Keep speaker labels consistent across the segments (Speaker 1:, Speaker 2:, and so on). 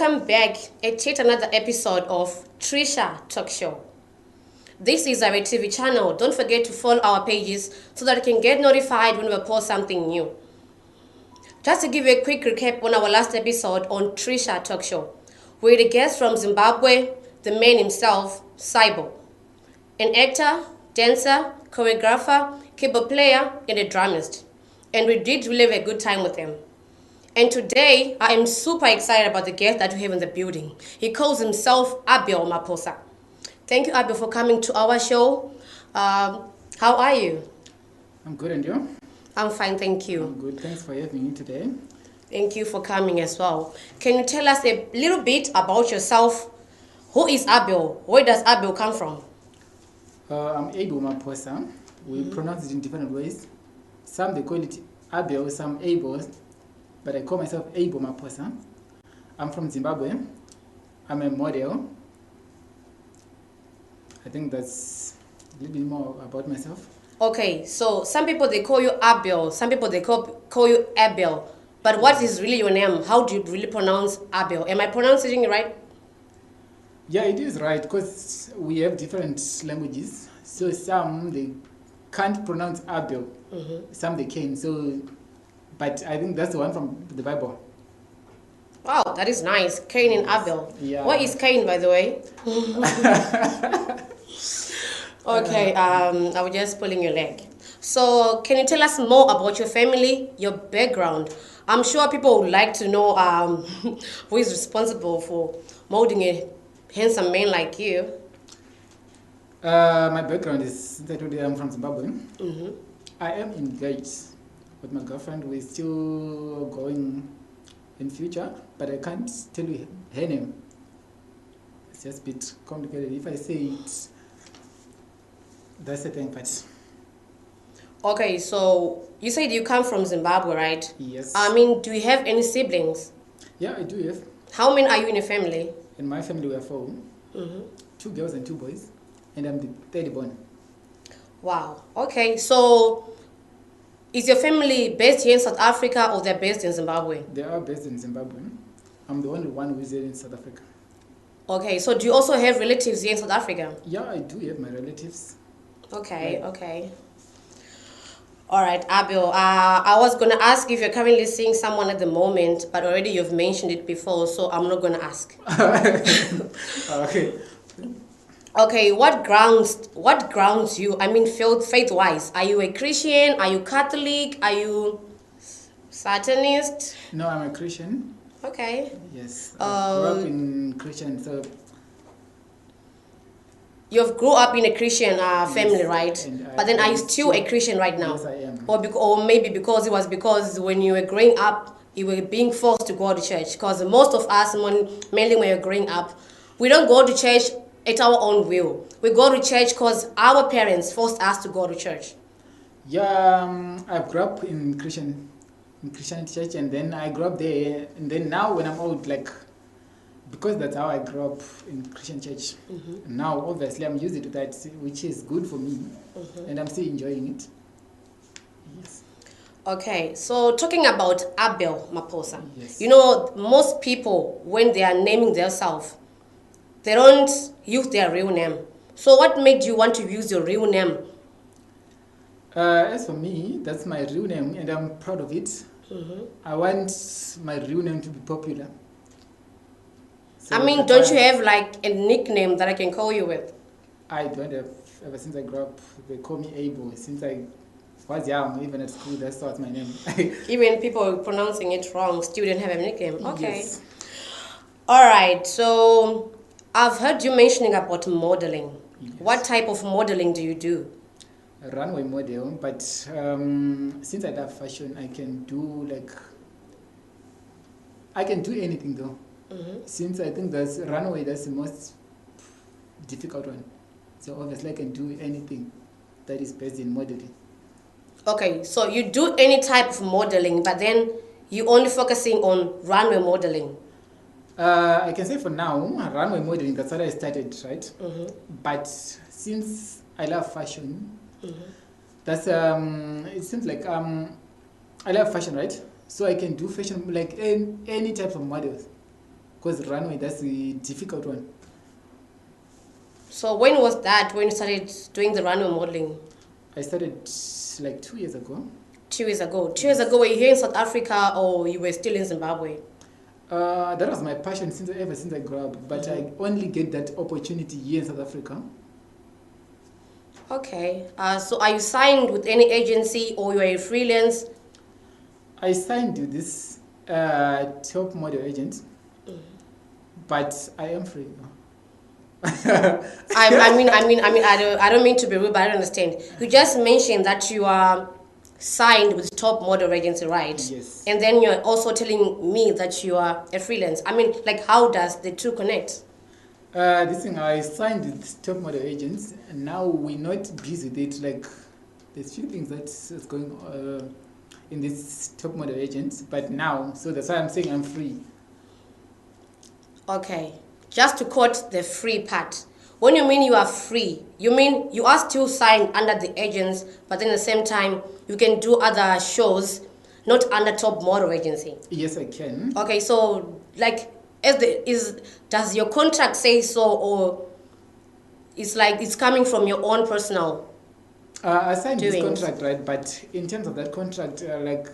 Speaker 1: Welcome back at yet another episode of Trisha Talk Show. This is our TV channel. Don't forget to follow our pages so that you can get notified when we post something new. Just to give you a quick recap on our last episode on Trisha Talk Show, we had a guest from Zimbabwe, the man himself, Is an actor, dancer, choreographer, keyboard player, and a drummist. And we did really have a good time with him. And today, I am super excited about the guest that we have in the building. He calls himself Abio Maposa. Thank you, Abio, for coming to our show. How are you?
Speaker 2: I'm good, and you?
Speaker 1: I'm fine, thank you.
Speaker 2: I'm good. Thanks for having me today.
Speaker 1: Thank you for coming as well. Can you tell us a little bit about yourself? Who is Abio? Where does Abio come from?
Speaker 2: I'm Abio Maposa. We pronounce it in different ways. Some they call it Abio, some Abio, but I call myself Abio Maposa. I'm from Zimbabwe. I'm a model. I think that's a little bit more about myself.
Speaker 1: Okay, so some people they call you Abio, some people they call you Abel. But what is really your name? How do you really pronounce Abio? Am I pronouncing it right?
Speaker 2: Yeah, it is right, because we have different languages. So some they can't pronounce Abio, some they can. So, but I think that's the one from the Bible.
Speaker 1: Wow, that is nice. Cain and Abel.
Speaker 2: Yeah.
Speaker 1: What is Cain, by the way? Okay, I was just pulling your leg. So, can you tell us more about your family, your background? I'm sure people would like to know who is responsible for molding a handsome man like you.
Speaker 2: My background is, since I told you I'm from Zimbabwe, I am engaged with my girlfriend. We're still going in future, but I can't tell you her name. It's just a bit complicated. If I say it, that's the thing, but...
Speaker 1: Okay, so you said you come from Zimbabwe, right?
Speaker 2: Yes.
Speaker 1: I mean, do you have any siblings?
Speaker 2: Yeah, I do have.
Speaker 1: How many are you in a family?
Speaker 2: In my family, we are 4. 2 girls and 2 boys. And I'm the third born.
Speaker 1: Wow. Okay, so is your family based here in South Africa or they're based in Zimbabwe?
Speaker 2: They are based in Zimbabwe. I'm the only one who is here in South Africa.
Speaker 1: Okay, so do you also have relatives here in South Africa?
Speaker 2: Yeah, I do have my relatives.
Speaker 1: Okay, okay. All right, Abio, I was going to ask if you're currently seeing someone at the moment, but already you've mentioned it before, so I'm not going to ask.
Speaker 2: Okay.
Speaker 1: Okay, what grounds you? I mean, faith-wise. Are you a Christian? Are you Catholic? Are you Satanist?
Speaker 2: No, I'm a Christian.
Speaker 1: Okay.
Speaker 2: Yes. I grew up in Christian, so...
Speaker 1: You've grew up in a Christian family,
Speaker 2: Yes,
Speaker 1: right? But then are you still a Christian right now?
Speaker 2: Yes, I am.
Speaker 1: Or maybe because it was because when you were growing up, you were being forced to go to church. Because most of us, mainly when you're growing up, we don't go to church at our own will. We go to church because our parents forced us to go to church.
Speaker 2: Yeah, I grew up in Christian church, and then I grew up there, and then now when I'm old, like, because that's how I grew up in Christian church. Now, obviously, I'm used to that, which is good for me, and I'm still enjoying it. Yes.
Speaker 1: Okay, so talking about Abel Maposa,
Speaker 2: Yes.
Speaker 1: you know, most people, when they are naming themselves, they don't use their real name. So what made you want to use your real name?
Speaker 2: As for me, that's my real name, and I'm proud of it. I want my real name to be popular. So
Speaker 1: I mean, don't you have like a nickname that I can call you with?
Speaker 2: I don't have. Ever since I grew up, they call me Abio. Since I was young, even at school, that's what's my name.
Speaker 1: Even people pronouncing it wrong still didn't have a nickname. Okay.
Speaker 2: Yes.
Speaker 1: All right, so I've heard you mentioning about modeling.
Speaker 2: Yes.
Speaker 1: What type of modeling do you do?
Speaker 2: A runway model, but since I love fashion, I can do anything though. Since I think that's the most difficult one. So obviously I can do anything that is based in modeling.
Speaker 1: Okay, so you do any type of modeling, but then you only focusing on runway modeling.
Speaker 2: I can say for now, runway modeling, that's what I started, right? But since I love fashion, that's it seems like I love fashion, right? So I can do fashion like any type of models. because runway, that's the difficult one.
Speaker 1: So when was that, when you started doing the runway modeling?
Speaker 2: I started like 2 years ago.
Speaker 1: 2 years ago. 2 years ago, were you here in South Africa or you were still in Zimbabwe?
Speaker 2: That was my passion ever since I grew up, but I only get that opportunity here in South Africa.
Speaker 1: Okay. So are you signed with any agency or you are a freelance?
Speaker 2: I signed with this top model agent, but I am free.
Speaker 1: I don't mean to be rude, but I don't understand. You just mentioned that you are signed with top model agency, right?
Speaker 2: Yes.
Speaker 1: And then you're also telling me that you are a freelance. I mean, like, how does the two connect?
Speaker 2: This thing, I signed with top model agents, and now we're not busy with it. Like, there's few things that's going in this top model agents, but now, so that's why I'm saying I'm free.
Speaker 1: Okay. Just to quote the free part. When you mean you are free, you mean you are still signed under the agents, but then at the same time, you can do other shows not under top model agency.
Speaker 2: Yes, I can.
Speaker 1: Okay, so like, does your contract say so, or it's like it's coming from your own personal?
Speaker 2: I signed this
Speaker 1: doings?
Speaker 2: contract, right? But in terms of that contract, like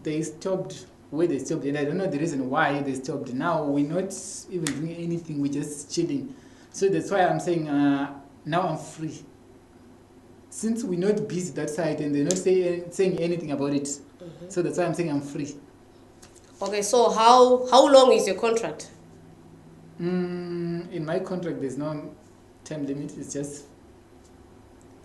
Speaker 2: they stopped where they stopped, and I don't know the reason why they stopped. Now we're not even doing anything; we're just chilling. So that's why I'm saying now I'm free. Since we're not busy that side, and they're not saying anything about it, so that's why I'm saying I'm free.
Speaker 1: Okay, so how long is your contract?
Speaker 2: In my contract, there's no time limit. It's just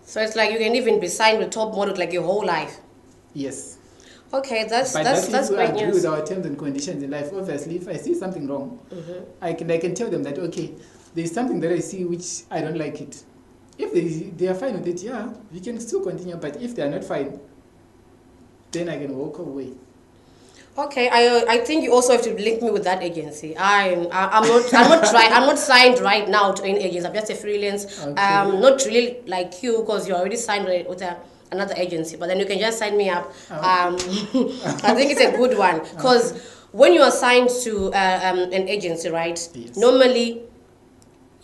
Speaker 1: So it's like you can even be signed with top model like your whole life.
Speaker 2: yes.
Speaker 1: Okay, that's
Speaker 2: But
Speaker 1: great
Speaker 2: agree
Speaker 1: news.
Speaker 2: with our terms and conditions in life. Obviously, if I see something wrong, I can tell them that okay, there's something that I see which I don't like it. If they are fine with it, yeah, we can still continue. But if they are not fine, then I can walk away.
Speaker 1: Okay, I think you also have to link me with that agency. I'm not signed right now to any agency. I'm just a freelance.
Speaker 2: Okay.
Speaker 1: Not really like you because you're already signed with another agency. But then you can just sign me up. I think it's a good one because when you are signed to an agency, right?
Speaker 2: Yes.
Speaker 1: Normally,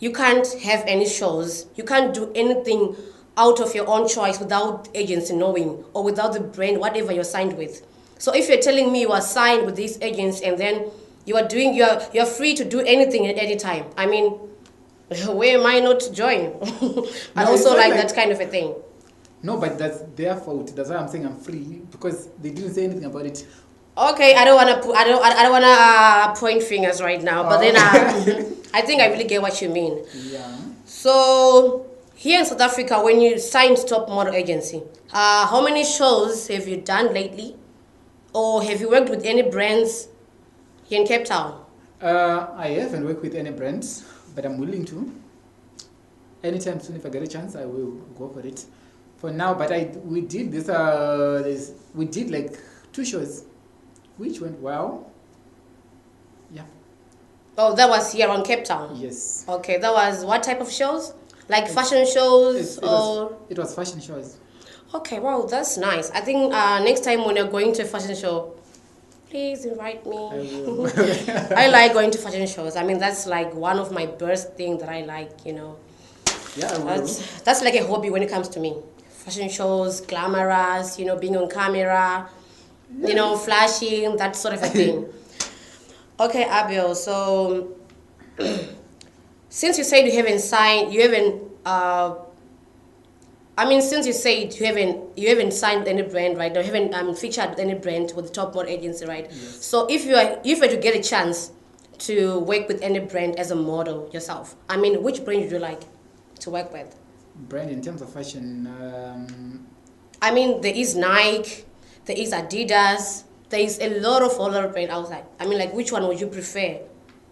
Speaker 1: you can't have any shows. You can't do anything out of your own choice without agency knowing or without the brand, whatever you're signed with. So if you're telling me you are signed with these agents and then you're free to do anything at any time. I mean, where am I not to join? I
Speaker 2: No, it's
Speaker 1: also
Speaker 2: not
Speaker 1: like
Speaker 2: like-
Speaker 1: that kind of a thing.
Speaker 2: No, but that's their fault. That's why I'm saying I'm free because they didn't say anything about it.
Speaker 1: Okay, I don't wanna point fingers right now, but then I think I really get what you mean.
Speaker 2: Yeah.
Speaker 1: So here in South Africa, when you signed top model agency, how many shows have you done lately, or have you worked with any brands here in Cape Town?
Speaker 2: I haven't worked with any brands, but I'm willing to. Anytime soon, if I get a chance, I will go for it. For now, but we did we did like 2 shows, which went well. Yeah.
Speaker 1: Oh, that was here on Cape Town.
Speaker 2: Yes.
Speaker 1: Okay, that was what type of shows? Like fashion shows
Speaker 2: It was fashion shows.
Speaker 1: Okay, wow, that's nice. I think next time when you're going to a fashion show, please invite me.
Speaker 2: I will.
Speaker 1: I like going to fashion shows. I mean, that's like one of my best things that I like, you know.
Speaker 2: Yeah, I will.
Speaker 1: That's like a hobby when it comes to me. Fashion shows, glamorous, you know, being on camera, you know, flashing, that sort of a thing. Okay, Abio, so since you said you haven't signed, since you said you haven't signed any brand, right? Or you haven't featured any brand with the top model agency, right?
Speaker 2: Yes.
Speaker 1: So if you were to get a chance to work with any brand as a model yourself, I mean, which brand would you like to work with?
Speaker 2: Brand in terms of fashion.
Speaker 1: I mean, there is Nike, there is Adidas, there is a lot of other brands outside. I mean, like, which one would you prefer?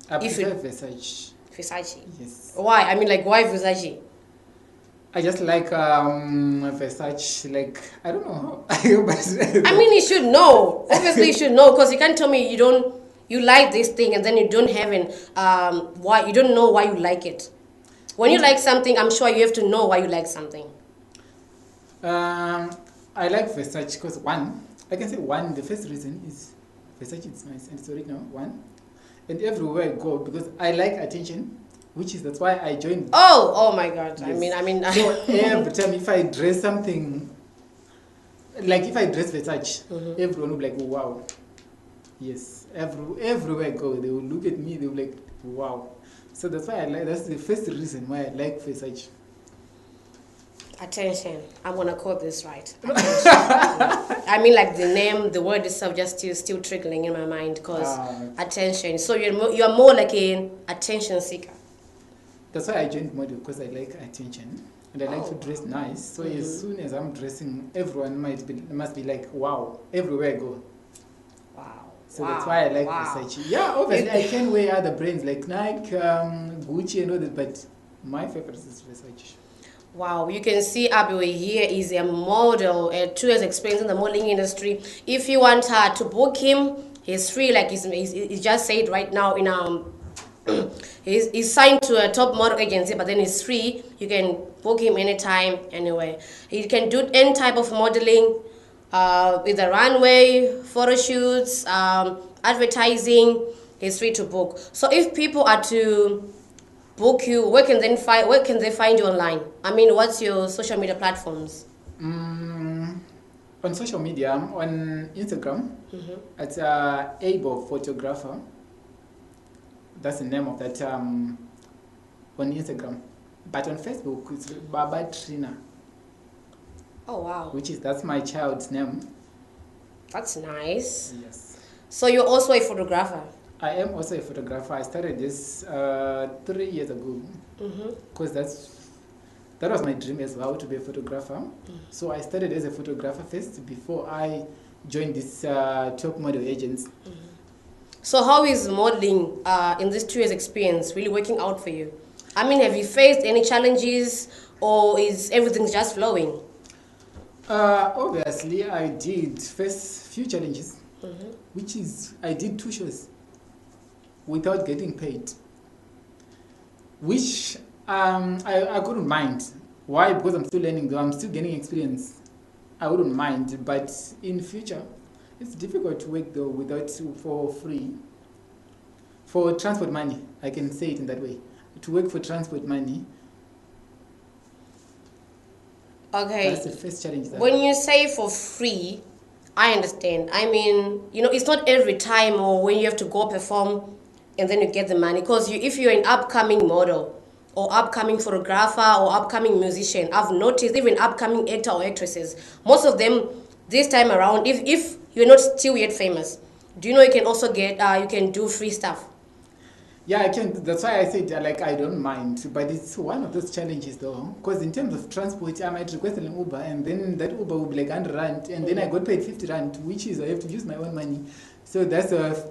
Speaker 2: I
Speaker 1: If
Speaker 2: prefer
Speaker 1: it-
Speaker 2: Versace.
Speaker 1: Versace.
Speaker 2: Yes.
Speaker 1: Why? I mean, like, why Versace?
Speaker 2: I just like Versace. Like I don't know. But
Speaker 1: I mean, you should know. Obviously, you should know because you can't tell me you like this thing and then you don't have why you don't know why you like it. When you like something, I'm sure you have to know why you like something.
Speaker 2: I like Versace because the first reason is Versace is nice and it's original, one. And everywhere I go, because I like attention, that's why I joined.
Speaker 1: Oh my God.
Speaker 2: Yes.
Speaker 1: I mean.
Speaker 2: So every time if I dress something, like if I dress Versace, everyone will be like, wow. Yes. Everywhere I go, they will look at me, they will be like, wow. So that's why that's the first reason why I like Versace.
Speaker 1: Attention. I'm gonna quote this right. I mean, like the name, the word itself, just still trickling in my mind because attention. So you're more like an attention seeker.
Speaker 2: That's why I joined model, because I like attention and I like to dress nice. So as soon as I'm dressing, everyone must be like, wow, everywhere I go.
Speaker 1: Wow.
Speaker 2: So that's why I like Versace. Yeah, obviously I can wear other brands like Nike, Gucci and all that, but my favorite is Versace. Wow,
Speaker 1: you can see Abio here is a model, 2 years experience in the modeling industry. If you want her to book him, he's free, like he's just said right now in he's signed to a top model agency, but then he's free. You can book him anytime, anywhere. He can do any type of modeling, with the runway, photo shoots, advertising. He's free to book. So if people are to book you, where can they find you online? I mean, what's your social media platforms?
Speaker 2: On social media, on Instagram, it's Abio Photographer. That's the name of that on Instagram. But on Facebook, it's Baba Trina.
Speaker 1: Oh wow!
Speaker 2: That's my child's name.
Speaker 1: That's nice.
Speaker 2: Yes.
Speaker 1: So you're also a photographer.
Speaker 2: I am also a photographer. I started this 3 years ago because that was my dream as well, to be a photographer. So I started as a photographer first before I joined this top model agents.
Speaker 1: So how is modeling in this 2 years experience really working out for you? I mean, have you faced any challenges, or is everything just flowing?
Speaker 2: Obviously, I did face few challenges, which is I did 2 shows without getting paid, which I couldn't mind. Why? Because I'm still learning, though I'm still gaining experience. I wouldn't mind, but in future, it's difficult to work though for free. For transport money, I can say it in that way. To work for transport money.
Speaker 1: Okay.
Speaker 2: That's the first challenge.
Speaker 1: When you say for free, I understand. I mean, it's not every time or when you have to go perform and then you get the money. Because if you're an upcoming model or upcoming photographer or upcoming musician, I've noticed even upcoming actor or actresses, most of them this time around, if you're not still yet famous, do you know you can also get, you can do free stuff?
Speaker 2: Yeah, I can. That's why I said I don't mind, but it's one of those challenges though. Because in terms of transport, I might request an Uber, and then that Uber will be like 100 rand, and then I got paid 50 rand, which is I have to use my own money. So that's the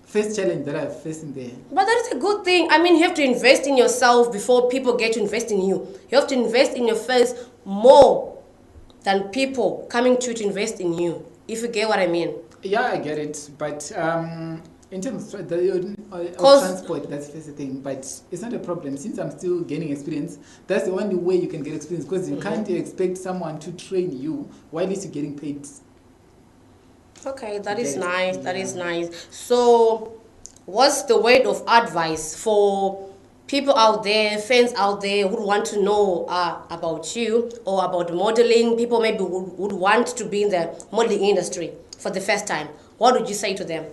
Speaker 2: first challenge that I'm facing there.
Speaker 1: But that is a good thing. I mean, you have to invest in yourself before people get to invest in you. You have to invest in your face more than people coming to invest in you. If you get what I mean.
Speaker 2: Yeah, I get it, but in terms of transport, that's the first thing, but it's not a problem. Since I'm still gaining experience, that's the only way you can get experience, because you can't expect someone to train you while you're getting paid.
Speaker 1: Okay, that is nice. That is nice. So, what's the word of advice for people out there, fans out there who want to know about you or about modeling? People maybe would want to be in the modeling industry for the first time. What would you say to them?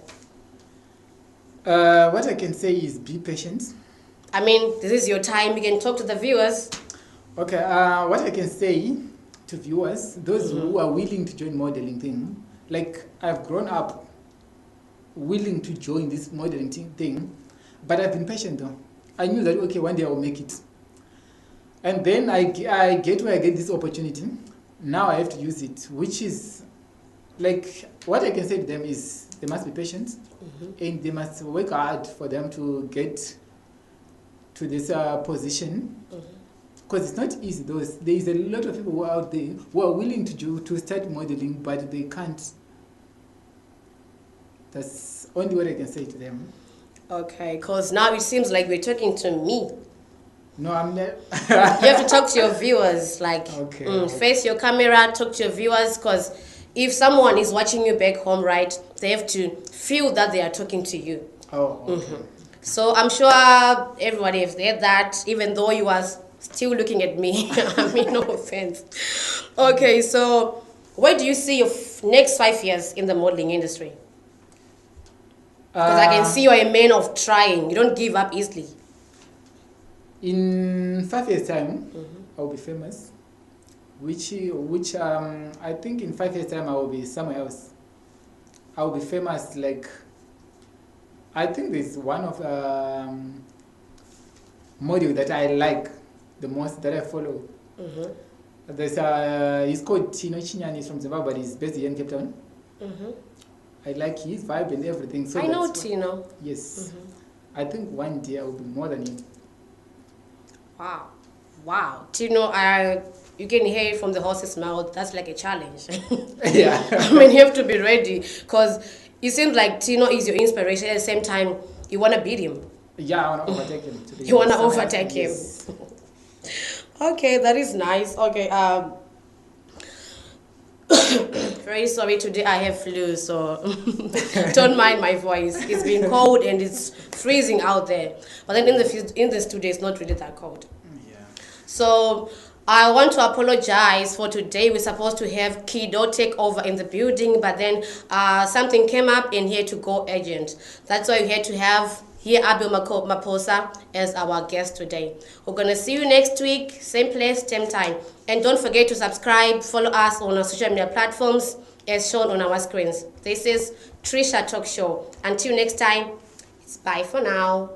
Speaker 2: What I can say is be patient.
Speaker 1: I mean, this is your time. You can talk to the viewers.
Speaker 2: Okay, what I can say to viewers, those who are willing to join modeling thing, like I've grown up willing to join this modeling thing, but I've been patient though. I knew that, okay, one day I will make it. And then I get where I get this opportunity. Now I have to use it, which is, like, what I can say to them is they must be patient, and they must work hard for them to get to this position. Because it's not easy. There is a lot of people who are out there who are willing to start modeling, but they can't. That's only what I can say to them.
Speaker 1: Okay, because now it seems like we're talking to me.
Speaker 2: No, I'm not.
Speaker 1: You have to talk to your viewers, like face your camera, talk to your viewers, because if someone is watching you back home, right, they have to feel that they are talking to you.
Speaker 2: Oh, okay.
Speaker 1: So I'm sure everybody has heard that, even though you are still looking at me. I mean, no offense. Okay, so where do you see your next 5 years in the modeling industry? Because I can see you're a man of trying. You don't give up easily.
Speaker 2: In 5 years' time, I'll be famous. Which I think in 5 years' time I will be somewhere else. I will be famous. Like, I think there's one of model that I like the most, that I follow. There's he's called Tino Chinyan. He's from Zimbabwe, but he's based here in Cape Town. I like his vibe and everything. So
Speaker 1: I know
Speaker 2: that's
Speaker 1: Tino.
Speaker 2: yes. I think one day I will be more than him.
Speaker 1: Wow. Wow. Tino, you can hear it from the horse's mouth. That's like a challenge.
Speaker 2: Yeah.
Speaker 1: I mean, you have to be ready because it seems like Tino is your inspiration. At the same time, you want to beat him.
Speaker 2: Yeah, I want to overtake him.
Speaker 1: You want to overtake him.
Speaker 2: Yes.
Speaker 1: Okay, that is nice. Okay, very sorry today I have flu, so don't mind my voice. It's been cold and it's freezing out there. But then in the studio, it's not really that cold.
Speaker 2: Yeah.
Speaker 1: So I want to apologize for today. We're supposed to have Kido take over in the building, but then something came up and he had to go urgent. That's why we had to have Is Abio Maposa as our guest today. We're going to see you next week, same place, same time. And don't forget to subscribe, follow us on our social media platforms as shown on our screens. This is Trisha Talk Show. Until next time, it's bye for now.